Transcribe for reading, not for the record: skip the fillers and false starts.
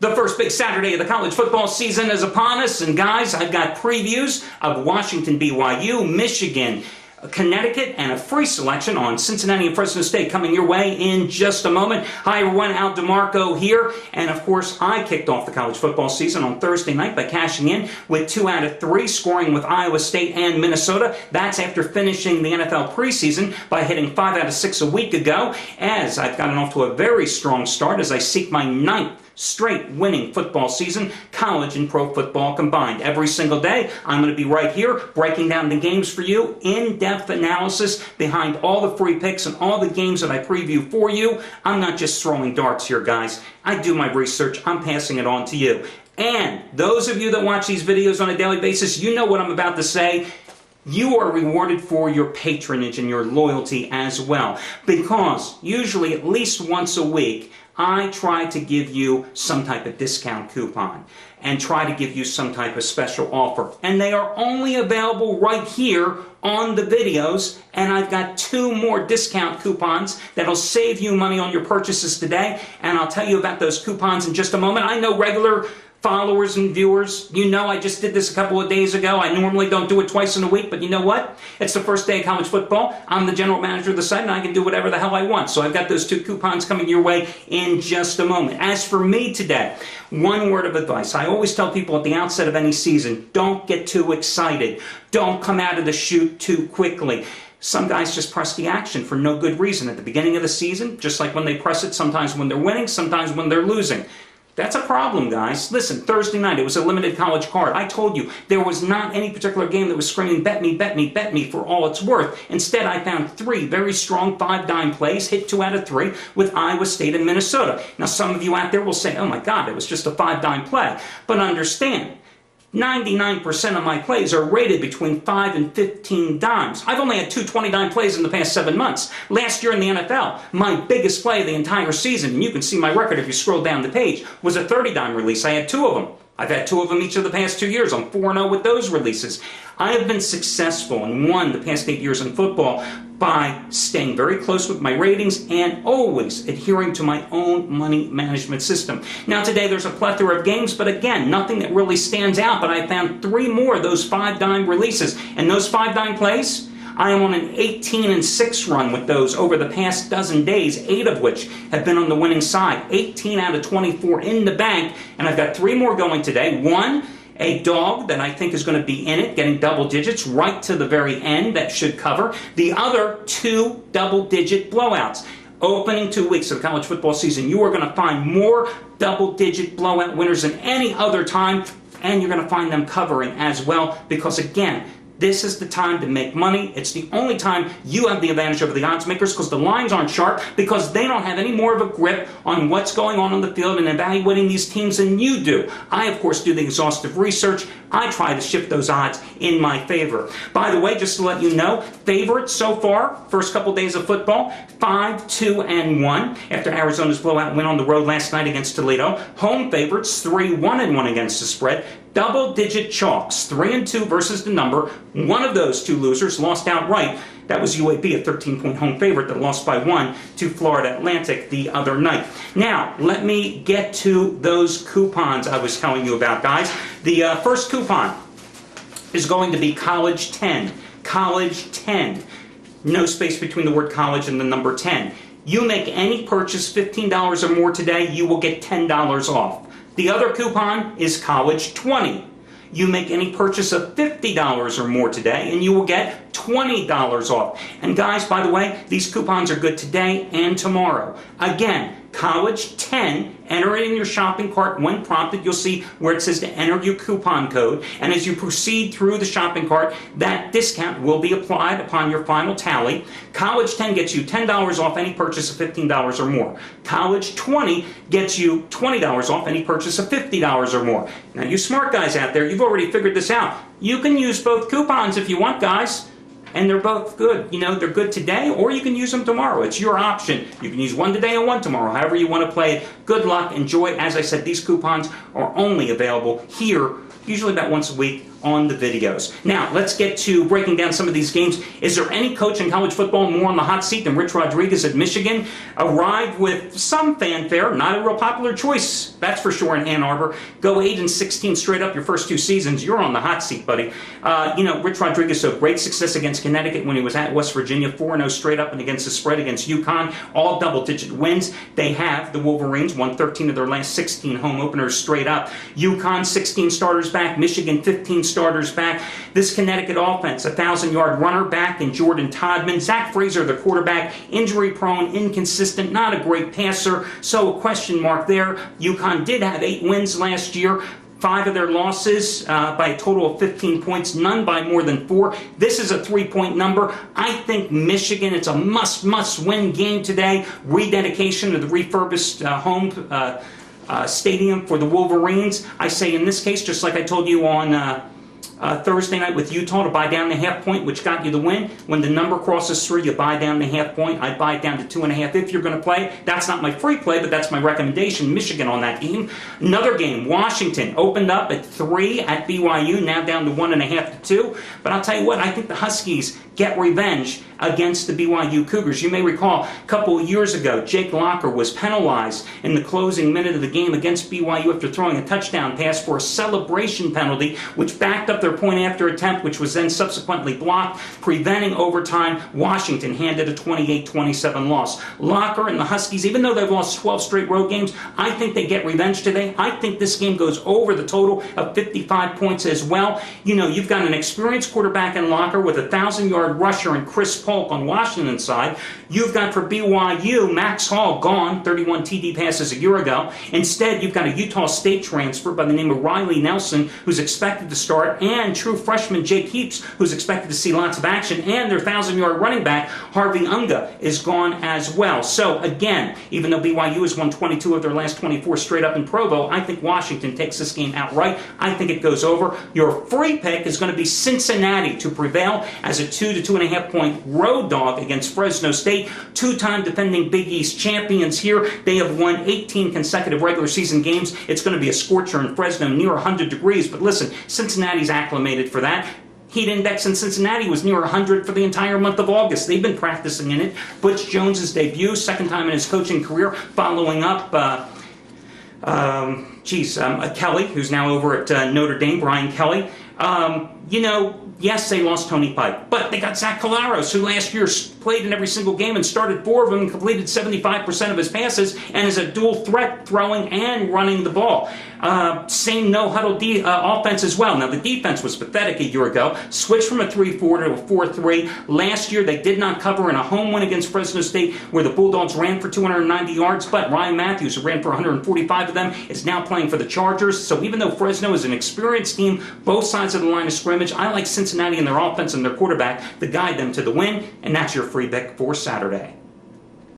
The first big Saturday of the college football season is upon us, and guys, I've got previews of Washington, BYU, Michigan, Connecticut, and a free selection on Cincinnati and Fresno State coming your way in just a moment. Hi everyone, Al DeMarco here, and of course I kicked off the college football season on Thursday night by cashing in with 2 out of 3, scoring with Iowa State and Minnesota. That's after finishing the NFL preseason by hitting 5 out of 6 a week ago, as I've gotten off to a very strong start as I seek my 9th straight winning football season, college and pro football combined. Every single day, I'm going to be right here breaking down the games for you, in-depth analysis behind all the free picks and all the games that I preview for you. I'm not just throwing darts here, guys. I do my research. I'm passing it on to you. And those of you that watch these videos on a daily basis, you know what I'm about to say. You are rewarded for your patronage and your loyalty as well, because usually at least once a week, I try to give you some type of discount coupon and try to give you some type of special offer. And they are only available right here on the videos, and I've got 2 more discount coupons that'll save you money on your purchases today, and I'll tell you about those coupons in just a moment. I know regular followers and viewers, you know I just did this a couple of days ago. I normally don't do it twice in a week, but you know what? It's the first day of college football. I'm the general manager of the site, and I can do whatever the hell I want. So I've got those 2 coupons coming your way in just a moment. As for me today, one word of advice. I always tell people at the outset of any season, don't get too excited. Don't come out of the chute too quickly. Some guys just press the action for no good reason at the beginning of the season, just like when they press it, sometimes when they're winning, sometimes when they're losing. That's a problem, guys. Listen, Thursday night, it was a limited college card. I told you, there was not any particular game that was screaming, bet me, bet me, bet me for all it's worth. Instead, I found 3 very strong 5-dime plays, hit 2 out of 3 with Iowa State and Minnesota. Now, some of you out there will say, oh my God, it was just a 5-dime play. But understand, 99% of my plays are rated between 5 and 15 dimes. I've only had 2 20-dime plays in the past 7 months. Last year in the NFL, my biggest play of the entire season, and you can see my record if you scroll down the page, was a 30-dime release. I had 2 of them. I've had 2 of them each of the past 2 years. I'm 4-0 with those releases. I have been successful and won the past 8 years in football by staying very close with my ratings and always adhering to my own money management system. Now today there's a plethora of games, but again, nothing that really stands out, but I found 3 more of those 5-dime releases. And those 5-dime plays, I am on an 18-6 run with those over the past dozen days, 8 of which have been on the winning side. 18 out of 24 in the bank, and I've got 3 more going today. 1, a dog that I think is going to be in it, getting double digits right to the very end. That should cover. The other 2 double-digit blowouts. Opening 2 weeks of the college football season, you are going to find more double-digit blowout winners than any other time, and you're going to find them covering as well, because again, this is the time to make money. It's the only time you have the advantage over the odds makers, because the lines aren't sharp, because they don't have any more of a grip on what's going on the field and evaluating these teams than you do. I, of course, do the exhaustive research. I try to shift those odds in my favor. By the way, just to let you know, favorites so far, first couple days of football, 5-2-1 after Arizona's blowout win on the road last night against Toledo. Home favorites, 3-1-1 against the spread. Double-digit chalks, 3-2 versus the number. One of those 2 losers lost outright. That was UAB, a 13-point home favorite that lost by 1 to Florida Atlantic the other night. Now, let me get to those coupons I was telling you about, guys. The first coupon is going to be College 10. College 10. No space between the word college and the number 10. You make any purchase $15 or more today, you will get $10 off. The other coupon is College 20. You make any purchase of $50 or more today, and you will get $20 off. And guys, by the way, these coupons are good today and tomorrow. Again, College 10, enter it in your shopping cart. When prompted, you'll see where it says to enter your coupon code. And as you proceed through the shopping cart, that discount will be applied upon your final tally. College 10 gets you $10 off any purchase of $15 or more. College 20 gets you $20 off any purchase of $50 or more. Now, you smart guys out there, you've already figured this out. You can use both coupons if you want, guys. And they're both good. You know, they're good today, or you can use them tomorrow. It's your option. You can use one today and one tomorrow, however you want to play it. Good luck. Enjoy. As I said, these coupons are only available here, usually about once a week, on the videos. Now, let's get to breaking down some of these games. Is there any coach in college football more on the hot seat than Rich Rodriguez at Michigan? Arrived with some fanfare, not a real popular choice, that's for sure, in Ann Arbor. Go 8-16 straight up your first 2 seasons. You're on the hot seat, buddy. Rich Rodriguez showed great success against Connecticut when he was at West Virginia, 4-0 straight up and against the spread against UConn, all double-digit wins. They have, the Wolverines, won 13 of their last 16 home openers straight up. UConn, 16 starters back. Michigan, 15 starters back. This Connecticut offense, a 1,000-yard runner back in Jordan Todman. Zach Fraser, the quarterback, injury-prone, inconsistent, not a great passer, so a question mark there. UConn did have 8 wins last year. 5 of their losses by a total of 15 points, none by more than 4. This is a 3-point number. I think Michigan, it's a must-win game today. Rededication of the refurbished home stadium for the Wolverines. I say in this case, just like I told you on Thursday night with Utah, to buy down the half point, which got you the win. When the number crosses 3, you buy down the half point. I buy it down to 2.5 if you're going to play. That's not my free play, but that's my recommendation. Michigan on that game. Another game, Washington opened up at 3 at BYU, now down to 1.5 to 2. But I'll tell you what, I think the Huskies get revenge against the BYU Cougars. You may recall a couple of years ago, Jake Locker was penalized in the closing minute of the game against BYU after throwing a touchdown pass for a celebration penalty, which backed up their point after attempt, which was then subsequently blocked, preventing overtime. Washington handed a 28-27 loss. Locker and the Huskies, even though they've lost 12 straight road games, I think they get revenge today. I think this game goes over the total of 55 points as well. You know, you've got an experienced quarterback in Locker with a 1,000-yard rusher and Chris Polk on Washington's side. You've got for BYU, Max Hall gone, 31 TD passes a year ago. Instead, you've got a Utah State transfer by the name of Riley Nelson, who's expected to start, and true freshman Jake Heaps, who's expected to see lots of action, and their 1,000-yard running back, Harvey Unga, is gone as well. So again, even though BYU has won 22 of their last 24 straight up in Provo, I think Washington takes this game outright. I think it goes over. Your free pick is going to be Cincinnati to prevail as a 2 to 2.5 point road dog against Fresno State. 2-time defending Big East champions here. They have won 18 consecutive regular season games. It's going to be a scorcher in Fresno, near 100 degrees. But listen, Cincinnati's acclimated for that. Heat index in Cincinnati was near 100 for the entire month of August. They've been practicing in it. Butch Jones's debut, second time in his coaching career, following up Kelly, who's now over at Notre Dame, Brian Kelly. Yes, they lost Tony Pike, but they got Zach Collaros, who last year played in every single game and started 4 of them and completed 75% of his passes and is a dual threat throwing and running the ball. Same no-huddle offense as well. Now, the defense was pathetic a year ago. Switched from a 3-4 to a 4-3. Last year, they did not cover in a home win against Fresno State, where the Bulldogs ran for 290 yards, but Ryan Matthews, who ran for 145 of them, is now playing for the Chargers. So even though Fresno is an experienced team, both sides of the line of scrimmage, I like Cincinnati and their offense and their quarterback to guide them to the win, and that's your free pick for Saturday.